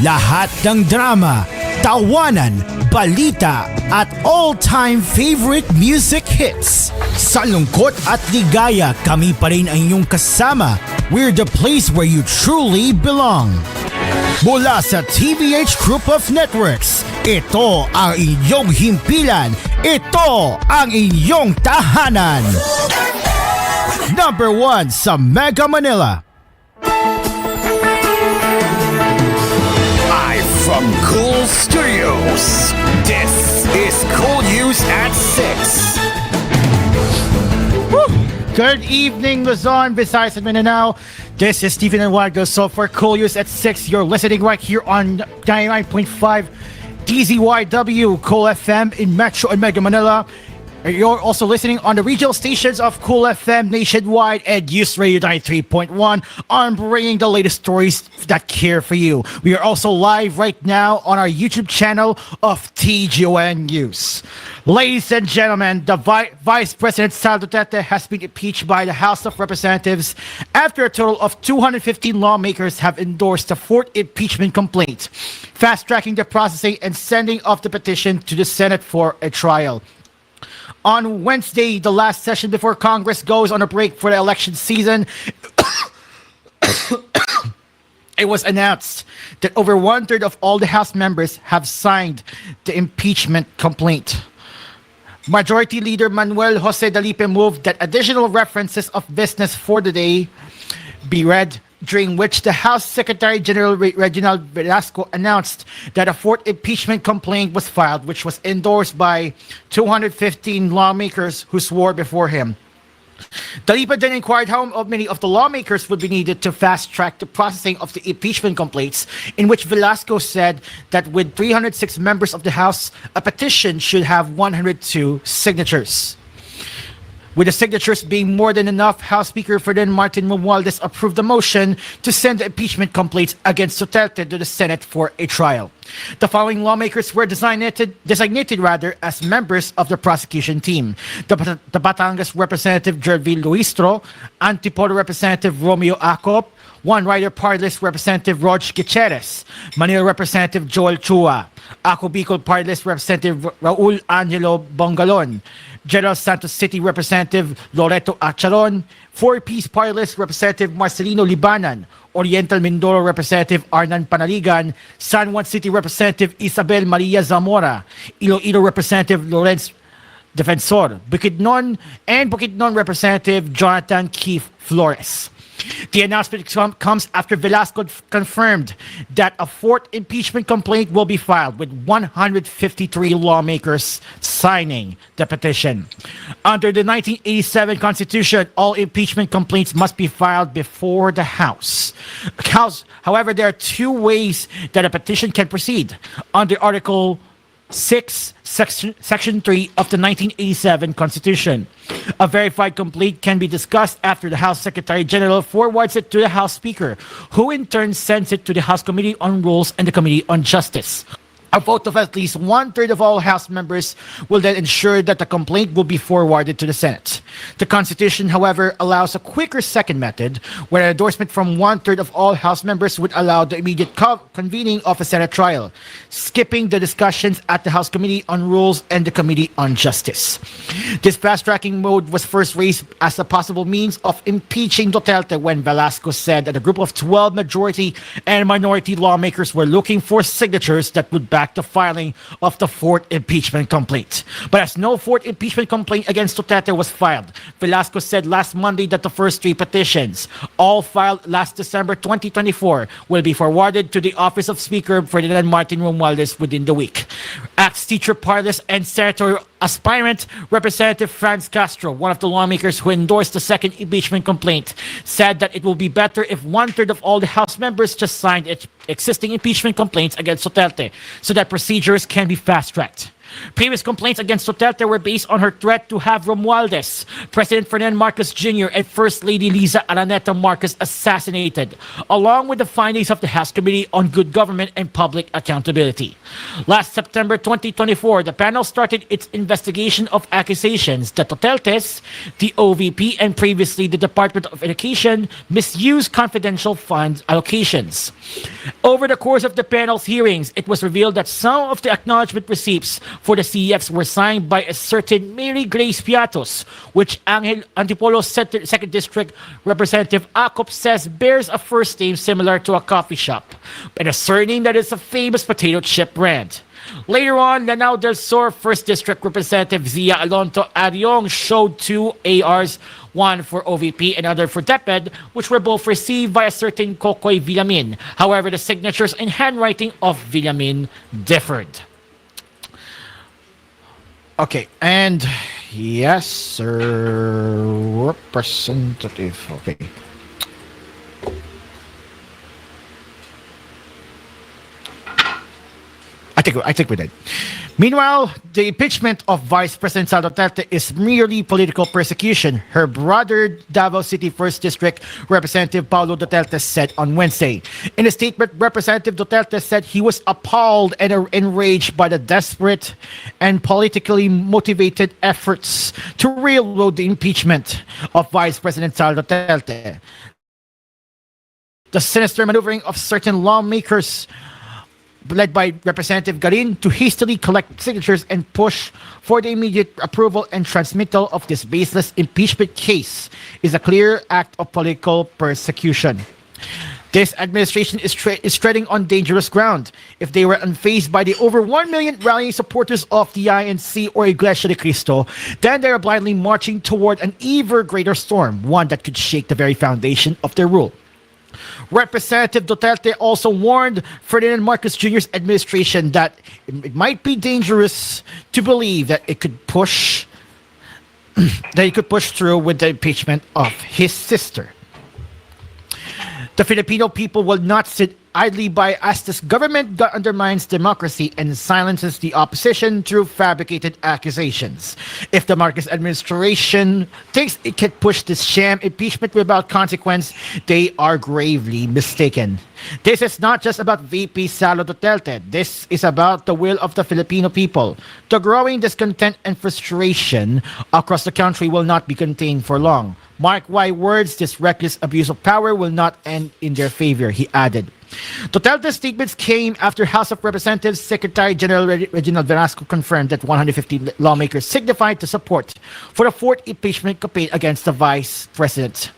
Lahat ng drama, tawanan, balita at all-time favorite music hits. Sa lungkot at ligaya, kami pa rin ang inyong kasama. We're the place where you truly belong. Mula sa TVH Group of Networks, ito ang inyong himpilan. Ito ang inyong tahanan. Number 1 sa Mega Manila. Live from Cool Studios, this is koolNews at 6. Good evening, Luzon, Visayas, and Mindanao. This is Stephen Eduardo. So for koolNews at 6, you're listening right here on 99.5 DZYW Cool FM in Metro and Mega Manila. You're also listening on the regional stations of Cool FM nationwide and Use Radio 93.1 on bringing the latest stories that care for you. We are also live right now on our YouTube channel of TGON News. Ladies and gentlemen, the Vice President Sal Duterte has been impeached by the House of Representatives after a total of 215 lawmakers have endorsed the fourth impeachment complaint, fast-tracking the processing and sending of the petition to the Senate for a trial. On Wednesday, the last session before Congress goes on a break for the election season, it was announced that over one-third of all the House members have signed the impeachment complaint. Majority Leader Manuel Jose Dalipe moved that additional references of business for the day be read, during which the House Secretary General Reginald Velasco announced that a fourth impeachment complaint was filed, which was endorsed by 215 lawmakers who swore before him. Dalipa then inquired how many of the lawmakers would be needed to fast-track the processing of the impeachment complaints, in which Velasco said that with 306 members of the House, a petition should have 102 signatures. With the signatures being more than enough, House Speaker Ferdinand Martin Romualdez approved the motion to send the impeachment complaints against Duterte to the Senate for a trial. The following lawmakers were designated as members of the prosecution team: the Batangas Representative Jervil Luistro, Antipolo Representative Romeo Acop, One Rider Party List Representative Rog Gutierrez, Manila Representative Joel Chua, Ako Bicol Party List Representative Raul Angelo Bongalon, General Santos City Representative Loreto Acharon, 4-Piece Party List Representative Marcelino Libanan, Oriental Mindoro Representative Arnan Panaligan, San Juan City Representative Isabel Maria Zamora, Iloilo Representative Lorenz Defensor, Bukidnon Representative Jonathan Keith Flores. The announcement comes after Velasco confirmed that a fourth impeachment complaint will be filed, with 153 lawmakers signing the petition. Under the 1987 Constitution, all impeachment complaints must be filed before the House. However, there are two ways that a petition can proceed. Under Article 6, Section 3 of the 1987 Constitution. A verified complaint can be discussed after the House Secretary General forwards it to the House Speaker, who in turn sends it to the House Committee on Rules and the Committee on Justice. A vote of at least one-third of all House members will then ensure that the complaint will be forwarded to the Senate. The Constitution, however, allows a quicker second method, where an endorsement from one-third of all House members would allow the immediate convening of a Senate trial, skipping the discussions at the House Committee on Rules and the Committee on Justice. This fast-tracking mode was first raised as a possible means of impeaching Duterte when Velasco said that a group of 12 majority and minority lawmakers were looking for signatures that would back the filing of the fourth impeachment complaint. But as no fourth impeachment complaint against Duterte was filed, Velasco said last Monday that the first three petitions, all filed last December 2024, will be forwarded to the Office of Speaker Ferdinand Martin Romualdez within the week. Axe Teacher Parless and Senator aspirant Representative Franz Castro, one of the lawmakers who endorsed the second impeachment complaint, said that it will be better if one-third of all the House members just signed existing impeachment complaints against Duterte so that procedures can be fast-tracked. Previous complaints against Duterte were based on her threat to have Romualdez, President Ferdinand Marcos Jr., and First Lady Liza Araneta Marcos assassinated, along with the findings of the House Committee on Good Government and Public Accountability. Last September 2024, the panel started its investigation of accusations that Duterte's, the OVP, and previously the Department of Education misused confidential fund allocations. Over the course of the panel's hearings, it was revealed that some of the acknowledgement receipts for the CEFs were signed by a certain Mary Grace Piatos, which Angel Antipolo's Second District Representative Acop says bears a first name similar to a coffee shop, and a surname that is a famous potato chip brand. Later on, Lanao del Sur 1st District Representative Zia Alonto Ariong showed two ARs, one for OVP and other for DepEd, which were both received by a certain Kokoy Villamin. However, the signatures and handwriting of Villamin differed. Okay, and yes, sir, representative. Okay. I think we did. Meanwhile, the impeachment of Vice President Sara Duterte is merely political persecution, her brother Davao City 1st District Representative Paulo Duterte said on Wednesday. In a statement, Representative Duterte said he was appalled and enraged by the desperate and politically motivated efforts to railroad the impeachment of Vice President Sara Duterte. The sinister maneuvering of certain lawmakers led by Representative Garin to hastily collect signatures and push for the immediate approval and transmittal of this baseless impeachment case is a clear act of political persecution. This administration is treading on dangerous ground. If they were unfazed by the over 1 million rallying supporters of the INC or Iglesia de Cristo, then they are blindly marching toward an ever greater storm, one that could shake the very foundation of their rule. Representative Duterte also warned Ferdinand Marcos Jr.'s administration that it might be dangerous to believe that it could push through with the impeachment of his sister. The Filipino people will not sit idly by as this government undermines democracy and silences the opposition through fabricated accusations. If the Marcos administration thinks it can push this sham impeachment without consequence, they are gravely mistaken. This is not just about VP Sara Duterte. This is about the will of the Filipino people. The growing discontent and frustration across the country will not be contained for long. Mark my words, this reckless abuse of power will not end in their favor, he added. Duterte's statements came after House of Representatives Secretary General Reginald Velasco confirmed that 150 lawmakers signified the support for the fourth impeachment campaign against the vice president.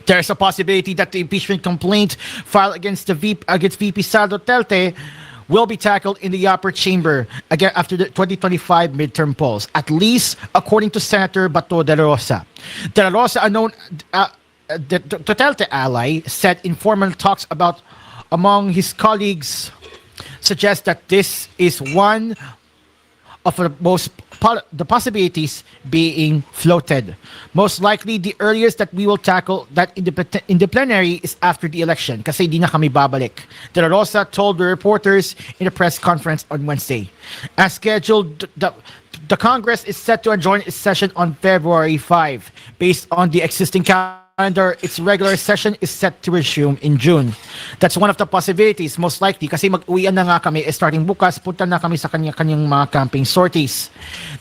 There is a possibility that the impeachment complaint filed against VP Sara Duterte will be tackled in the upper chamber again after the 2025 midterm polls, at least according to Senator Bato de la Rosa. De la Rosa, a known Duterte ally, said informal talks among his colleagues suggest that this is one of the possibilities being floated. Most likely, the earliest that we will tackle that in the plenary is after the election, kasi di na kami babalik. De La Rosa told the reporters in a press conference on Wednesday. As scheduled, the Congress is set to adjourn its session on February 5. Based on the existing calendar, its regular session is set to resume in June. That's one of the possibilities, most likely, kasi mag-uwian na nga kami, starting bukas, punta na kami sa kanyang mga camping sorties.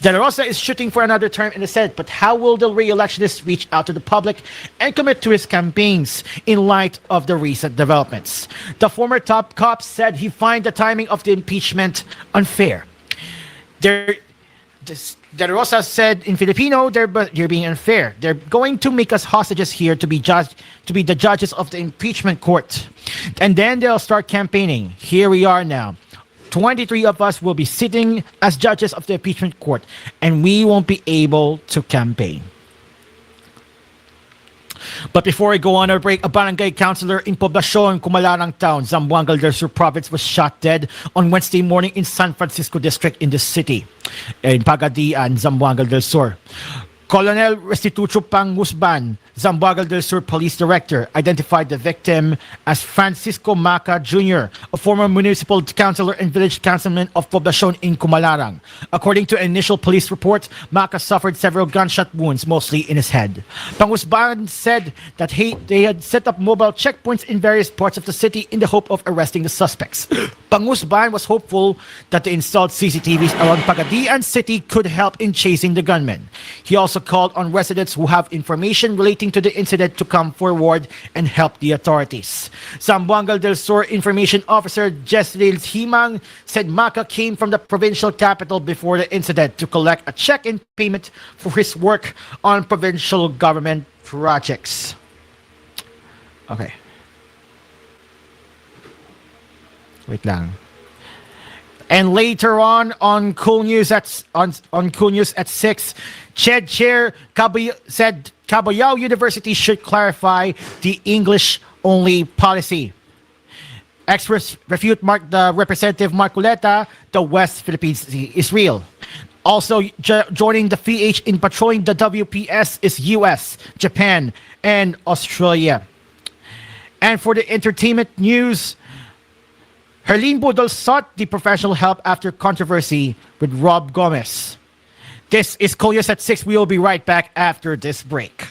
De La Rosa is shooting for another term in the Senate, but how will the re-electionist reach out to the public and commit to his campaigns in light of the recent developments? The former top cop said he finds the timing of the impeachment unfair. De La Rosa said in Filipino, they're being unfair. They're going to make us hostages here to be the judges of the impeachment court. And then they'll start campaigning. Here we are now. 23 of us will be sitting as judges of the impeachment court, and we won't be able to campaign. But before I go on our break, a barangay councilor in Poblacion, Cumalarang Town, Zamboanga del Sur Province was shot dead on Wednesday morning in San Francisco District in the city, in Pagadian, Zamboanga del Sur. Colonel Restituto Pangusban, Zamboanga del Sur Police Director, identified the victim as Francisco Maca Jr., a former municipal councilor and village councilman of Poblacion in Kumalarang. According to initial police report, Maca suffered several gunshot wounds, mostly in his head. Pangusban said that they had set up mobile checkpoints in various parts of the city in the hope of arresting the suspects. Pangusban was hopeful that the installed CCTVs around Pagadian City could help in chasing the gunmen. He also called on residents who have information relating to the incident to come forward and help the authorities. Zamboanga del Sur Information Officer Jesril Himang said Maca came from the provincial capital before the incident to collect a check in payment for his work on provincial government projects. Okay. Wait lang. And later on koolNews at 6, Ched Chair said Cabuyao University should clarify the English-only policy. Refute the Representative Marcoleta, the West Philippines is real. Also joining the PH in patrolling the WPS is US, Japan, and Australia. And for the entertainment news, Herlene Budol sought the professional help after controversy with Rob Gomez. This is koolNews at 6. We will be right back after this break.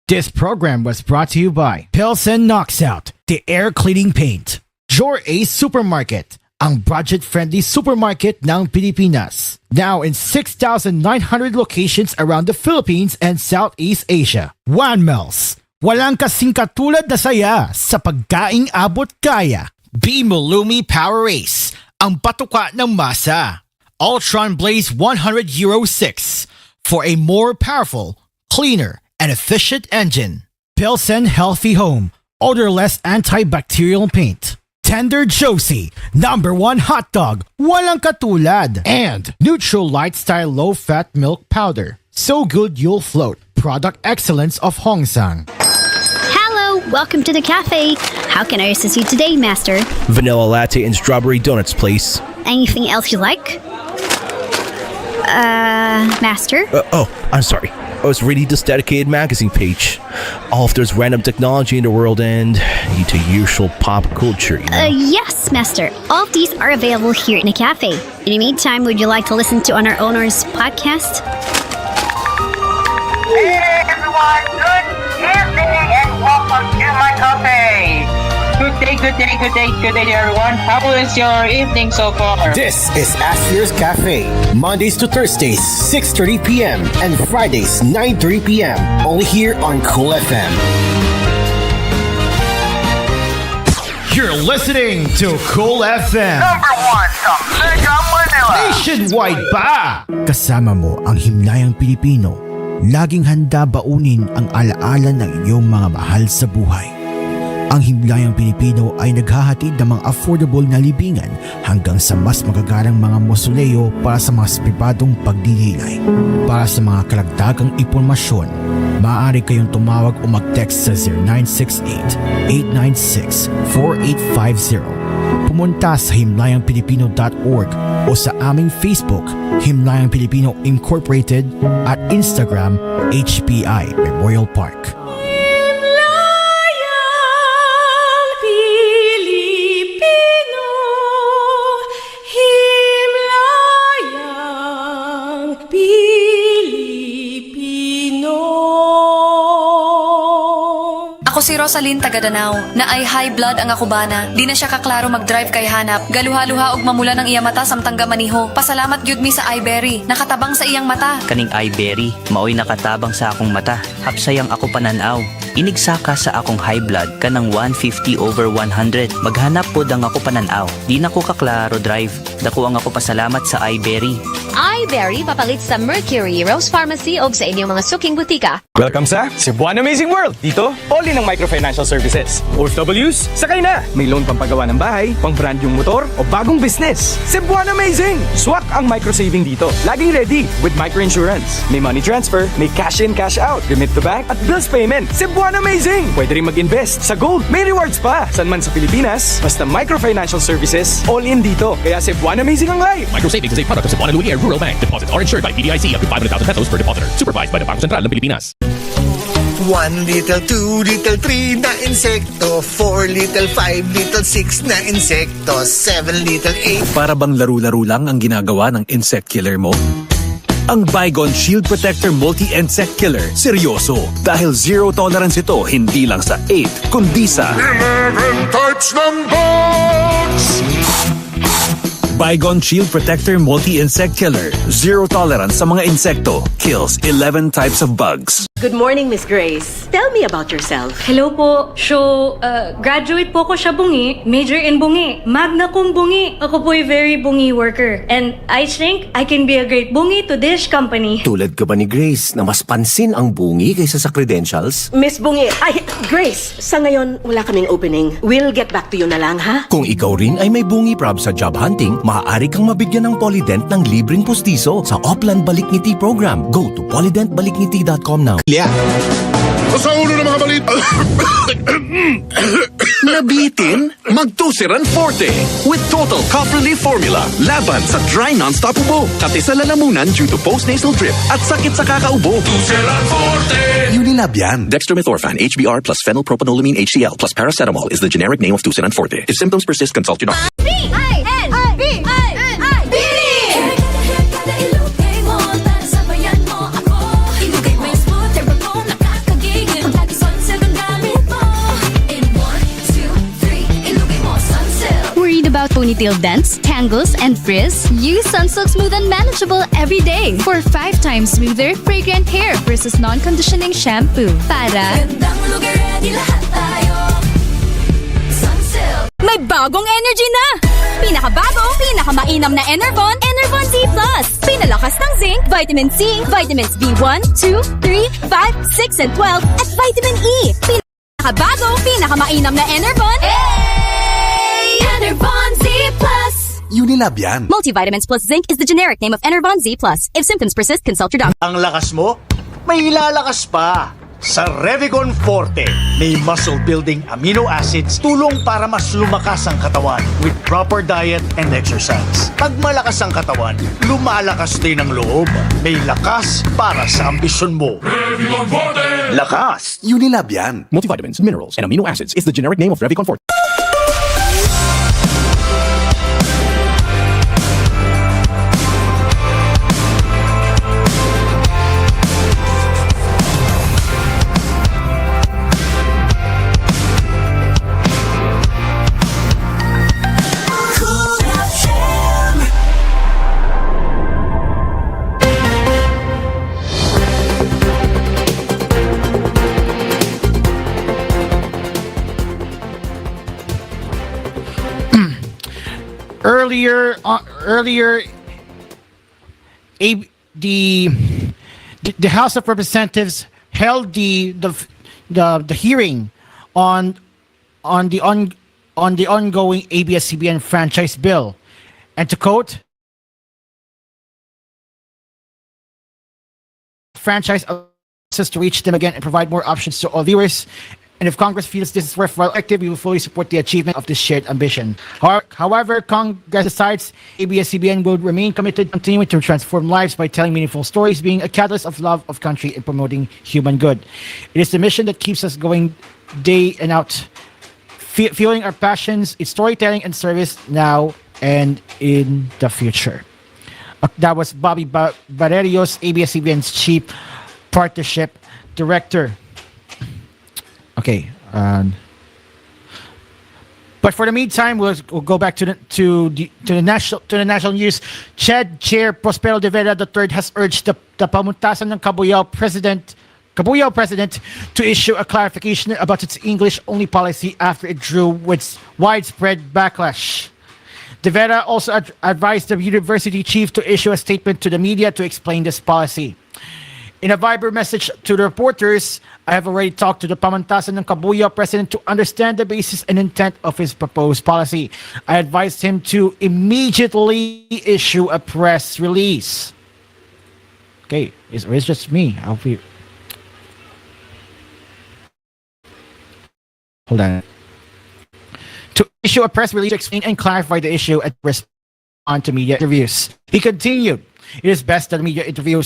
This program was brought to you by Pilsen Knocks Out, the air cleaning paint. Jor A Supermarket, ang budget-friendly supermarket ng Pilipinas. Now in 6,900 locations around the Philippines and Southeast Asia. One Mel's, walang kasing katulad na saya sa pagkaing abot kaya. B Mulumi Power Race, ang patuka ng masa. Ultron Blaze 100 Euro 6 for a more powerful, cleaner, and efficient engine. Pilsen Healthy Home, odorless antibacterial paint. Tender Josie, #1 hot dog, walang katulad. And Neutral Lifestyle Low-Fat Milk Powder, so good you'll float. Product excellence of Hongsang. Hello, welcome to the cafe. How can I assist you today, Master? Vanilla latte and strawberry donuts, please. Anything else you like? Master? I'm sorry. I was reading this dedicated magazine page. All of there's random technology in the world and into usual pop culture, you know? Yes, Master. All of these are available here in the cafe. In the meantime, would you like to listen to on our owner's podcast? Hey everyone, good evening and welcome to my cafe. Good day everyone. How is your evening so far? This is Ashley's Cafe, Mondays to Thursdays, 6:30 p.m. and Fridays, 9:30 p.m. Only here on Cool FM. You're listening to Cool FM. #1 sa Mega Manila. Nationwide pa! Kasama mo ang himlayang Pilipino. Laging handa baunin ang alaala ng iyong mga mahal sa buhay. Ang himlayang Pilipino ay naghahatid ng mga affordable na libingan hanggang sa mas magagarang mga mausoleo para sa mga pribadong pagdidilay. Para sa mga karagdagang impormasyon, maaari kayong tumawag o mag-text sa 0968-896-4850. Pumunta sa himlayangpilipino.org o sa aming Facebook, Himlayang Pilipino Incorporated, at Instagram, HPI Memorial Park. Ako si Rosalyn Tagadanaw, na ay high blood ang akubana. Di na siya kaklaro mag-drive kay hanap. Galuha-luha og mamula ng iya mata samtang gamaniho. Pasalamat gyud mi sa iBerry, nakatabang sa iyang mata. Kaning iBerry, maoy nakatabang sa akong mata. Hapsayang ako pananaw. Inigsaka sa akong high blood kanang 150/100. Maghanap pod ang ako pananaw. Di na ko kaklaro drive. Dako ang ako pasalamat sa iBerry. iBerry papalit sa Mercury Rose Pharmacy o sa inyong mga suking butika. Welcome sa Cebuano Amazing World. Dito, all in ang microfinancial services. OFWs, sakay na! May loan pampagawa ng bahay, pang brand yung motor, o bagong business. Cebuano Amazing! Swak ang microsaving dito. Laging ready with microinsurance. May money transfer, may cash in, cash out, remit to bank, at bills payment. Cebuano Amazing! Pwede rin mag-invest sa gold. May rewards pa. San man sa Pilipinas, basta microfinancial services, all in dito. Kaya Cebuano Amazing ang life. Microsavings is a product of Cebuano Lumiere Rural Bank. Deposits are insured by PDIC up to 500,000 pesos per depositor. Supervised by the Bangko Sentral ng Pilipinas. 1 little, 2 little, 3 na insekto, 4 little, 5 little, 6 na insekto, 7 little, 8. Para bang laro-laro lang ang ginagawa ng insect killer mo? Ang Baygon Shield Protector Multi-Insect Killer, seryoso. Dahil zero tolerance ito, hindi lang sa 8, kundi sa 11 types ng bugs! Baygon Shield Protector Multi-Insect Killer. Zero tolerance sa mga insekto. Kills 11 types of bugs. Good morning, Miss Grace. Tell me about yourself. Hello po. Graduate po ko siya bungi. Major in bungi. Magna cum bungi. Ako po'y very bungi worker. And I think I can be a great bungi to this company. Tulad ka ba ni Grace na mas pansin ang bungi kaysa sa credentials? Miss Bungi, Grace, sa ngayon wala kaming opening. We'll get back to you na lang, ha? Kung ikaw rin ay may bungi prob sa job hunting, maaari kang mabigyan ng Polydent ng libreng pustiso sa Oplan Balikngiti program. Go to polydentbalikngiti.com now. Yeah. Sa ulo ng mga balit. Nabitin? Magtusiran Forte with Total Cough Relief Formula. Laban sa dry non-stop ubo, kati sa lalamunan due to post-nasal drip at sakit sa kakaubo. Tusiran Forte! Unilab yan. Dextromethorphan, HBr plus phenylpropanolamine HCl plus paracetamol is the generic name of Tusiran Forte. If symptoms persist, consult your doctor. About ponytail dents, tangles, and frizz? Use Sunsilk Smooth and Manageable every day for 5 times smoother, fragrant hair versus non-conditioning shampoo. Para may bagong energy na! Pinakabago, pinakamainam na Enervon, Enervon Z+. Pinalakas ng zinc, vitamin C, vitamins B1, 2, 3, 5, 6, and 12, at vitamin E. Pinakabago, pinakamainam na Enervon. Enervon Z+. Unilab yan. Multivitamins plus zinc is the generic name of Enervon Z+. If symptoms persist, consult your doctor. Ang lakas mo, may ilalakas pa. Sa Revicon Forte, may muscle-building amino acids tulong para mas lumakas ang katawan with proper diet and exercise. Pag malakas ang katawan, lumalakas din ang loob. May lakas para sa ambisyon mo. Revicon Forte! Lakas! Unilab yan. Multivitamins, minerals, and amino acids is the generic name of Revicon Forte. Earlier, the House of Representatives held the hearing on the ongoing ABS-CBN franchise bill, and to quote, franchise us to reach them again and provide more options to all viewers. And if Congress feels this is worthwhile active, we will fully support the achievement of this shared ambition. However, Congress decides ABS-CBN will remain committed to continuing to transform lives by telling meaningful stories, being a catalyst of love of country and promoting human good. It is the mission that keeps us going day and out, fueling our passions in storytelling and service now and in the future. That was Bobby Barrerios, ABS-CBN's Chief Partnership Director. Okay, but for the meantime, we'll go back to the national news. CHED Chair Prospero de Vera III has urged the pamuntasan ng Cabuyao President to issue a clarification about its English-only policy after it drew with widespread backlash. De Vera also advised the university chief to issue a statement to the media to explain this policy. In a Viber message to the reporters, I have already talked to the Pamantasan ng Kabuya president to understand the basis and intent of his proposed policy. I advised him to immediately issue a press release. Okay, it's just me. Hold on. To issue a press release to explain and clarify the issue and respond to media interviews. He continued, it is best that media interview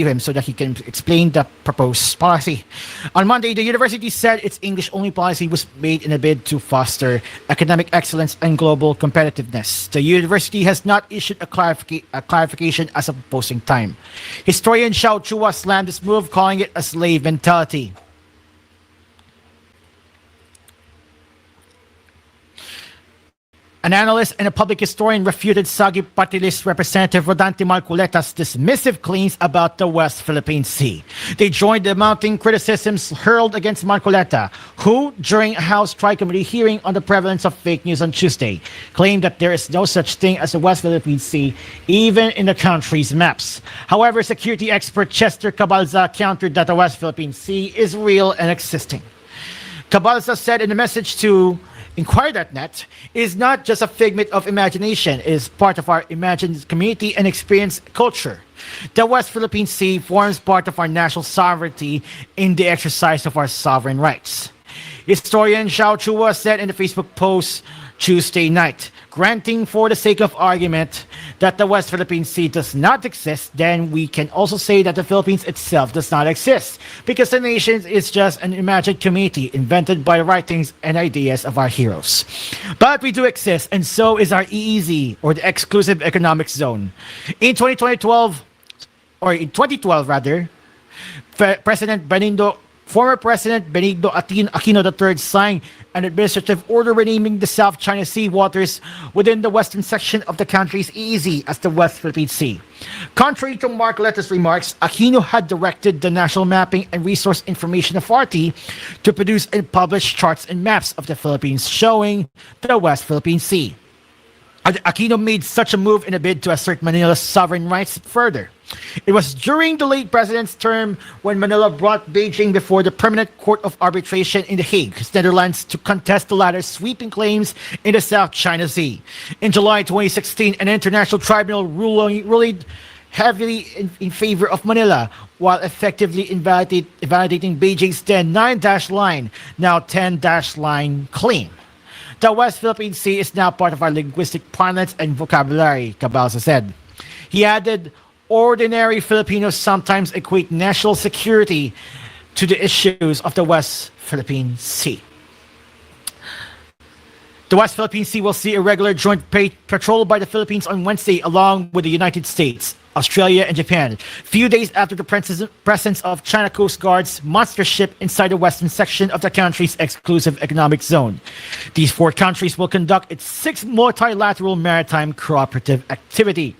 him so that he can explain the proposed policy. On Monday, the university said its English-only policy was made in a bid to foster academic excellence and global competitiveness. The university has not issued a clarification as of posting time. Historian Xiao Chua slammed this move, calling it a slave mentality. An analyst and a public historian refuted Sagi Party List Representative Rodante Marcoleta's dismissive claims about the West Philippine Sea. They joined the mounting criticisms hurled against Marcoleta, who, during a House Tri-Committee hearing on the prevalence of fake news on Tuesday, claimed that there is no such thing as the West Philippine Sea, even in the country's maps. However, security expert Chester Cabalza countered that the West Philippine Sea is real and existing. Cabalza said in a message to Inquirer.net, is not just a figment of imagination, it is part of our imagined community and experience culture. The West Philippine Sea forms part of our national sovereignty in the exercise of our sovereign rights. Historian Xiao Chua said in a Facebook post Tuesday night, granting for the sake of argument that the West Philippine Sea does not exist, then we can also say that the Philippines itself does not exist, because the nation is just an imagined community invented by the writings and ideas of our heroes. But we do exist, and so is our EEZ, or the Exclusive Economic Zone. In 2012, former President Benigno Aquino III signed an administrative order renaming the South China Sea waters within the western section of the country's EEZ as the West Philippine Sea. Contrary to Marcoleta's remarks, Aquino had directed the National Mapping and Resource Information Authority to produce and publish charts and maps of the Philippines showing the West Philippine Sea. Aquino made such a move in a bid to assert Manila's sovereign rights further. It was during the late president's term when Manila brought Beijing before the Permanent Court of Arbitration in The Hague, Netherlands, to contest the latter's sweeping claims in the South China Sea. In July 2016, an international tribunal ruled heavily in favor of Manila, while effectively invalidating Beijing's then 9-line, now 10-line claim. The West Philippine Sea is now part of our linguistic parlance and vocabulary, Cabalza said. He added, ordinary Filipinos sometimes equate national security to the issues of the West Philippine Sea. The West Philippine Sea will see a regular joint patrol by the Philippines on Wednesday, along with the United States, Australia, and Japan, few days after the presence of China Coast Guard's monster ship inside the western section of the country's exclusive economic zone. These four countries will conduct its sixth multilateral maritime cooperative activity.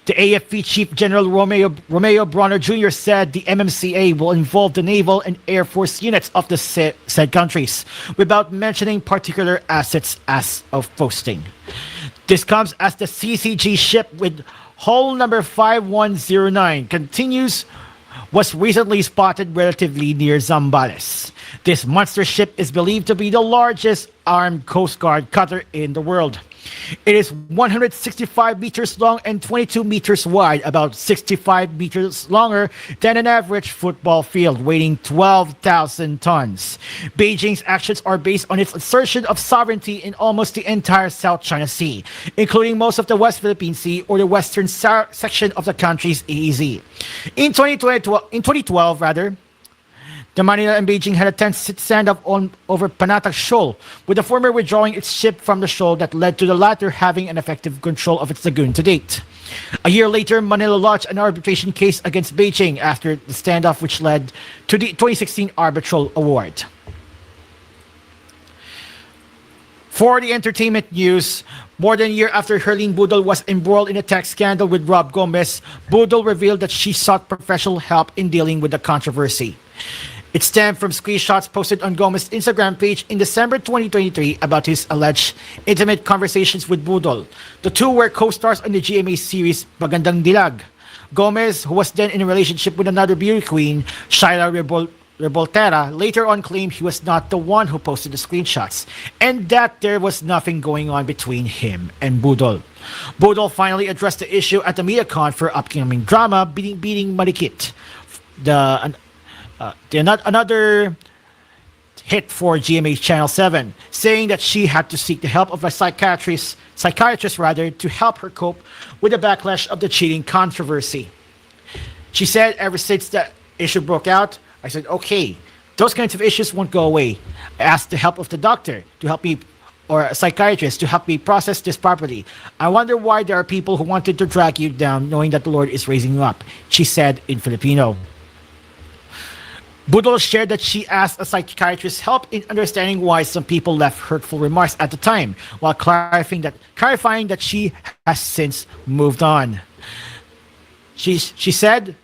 The AFP Chief General Romeo Bronner Jr. said the MMCA will involve the naval and air force units of the said countries, without mentioning particular assets as of posting. This comes as the CCG ship with hull number 5109 was recently spotted relatively near Zambales. This monster ship is believed to be the largest armed Coast Guard cutter in the world. It is 165 meters long and 22 meters wide, about 65 meters longer than an average football field, weighing 12,000 tons. Beijing's actions are based on its assertion of sovereignty in almost the entire South China Sea, including most of the West Philippine Sea or the western section of the country's EEZ. In 2012, the Manila and Beijing had a tense standoff over Panatag Shoal, with the former withdrawing its ship from the shoal that led to the latter having an effective control of its lagoon to date. A year later, Manila lodged an arbitration case against Beijing after the standoff, which led to the 2016 arbitral award. For the entertainment news, more than a year after Herlene Budol was embroiled in a tax scandal with Rob Gomez, Budol revealed that she sought professional help in dealing with the controversy. It stemmed from screenshots posted on Gomez's Instagram page in December 2023 about his alleged intimate conversations with Budol. The two were co-stars on the GMA series Bagandang Dilag. Gomez, who was then in a relationship with another beauty queen, Shaila Revoltera, later on claimed he was not the one who posted the screenshots and that there was nothing going on between him and Budol. Budol finally addressed the issue at the MediaCon for upcoming drama Beating Marikit. Another hit for GMA Channel 7, saying that she had to seek the help of a psychiatrist to help her cope with the backlash of the cheating controversy. She said, ever since the issue broke out, I said, okay, those kinds of issues won't go away. I asked the help of the doctor to help me, or a psychiatrist to help me process this properly. I wonder why there are people who wanted to drag you down knowing that the Lord is raising you up, she said in Filipino. Budol shared that she asked a psychiatrist help in understanding why some people left hurtful remarks at the time, while clarifying that she has since moved on. She said,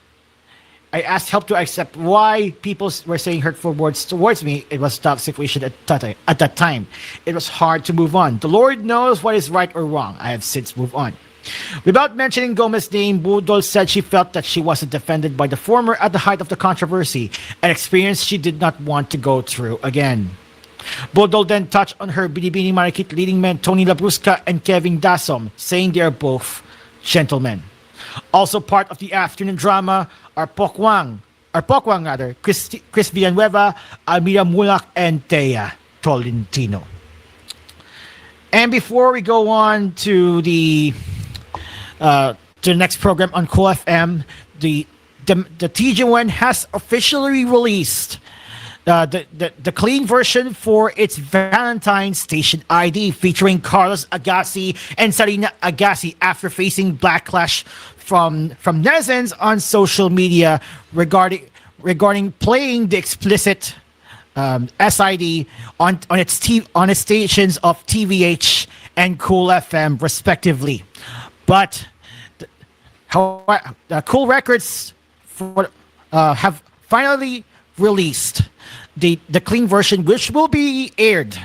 I asked help to accept why people were saying hurtful words towards me. It was a tough situation at that time. It was hard to move on. The Lord knows what is right or wrong. I have since moved on. Without mentioning Gomez's name, Budol said she felt that she wasn't defended by the former at the height of the controversy, an experience she did not want to go through again. Budol then touched on her Binibini Marikit leading men Tony Labrusca and Kevin Dasom, saying they are both gentlemen. Also part of the afternoon drama are Chris Villanueva, Almira Mulak, and Thea Tolentino. And before we go on to the next program on Cool FM, the TG1 has officially released the clean version for its Valentine's Station ID, featuring Carlos Agassi and Sarina Agassi after facing backlash from netizens on social media regarding playing the explicit SID on its stations of TVH and Cool FM respectively. But Cool Records have finally released the clean version, which will be aired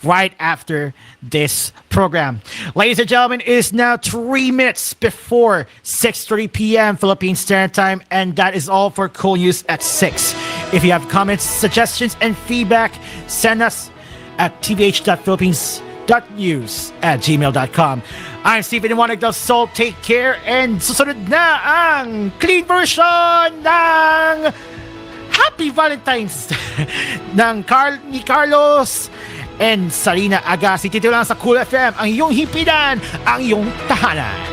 right after this program. Ladies and gentlemen, it is now 3 minutes before 6:30 p.m. Philippine Standard Time, and that is all for Cool News at 6. If you have comments, suggestions, and feedback, send us at tvh.philippines.news@gmail.com. I'm Stephen Iwanek del Sol. Take care, and susunod na ang clean version ng Happy Valentine's ni Carlos and Sarina Agassi. Dito lang sa Cool FM, ang iyong himpilan, ang iyong tahanan.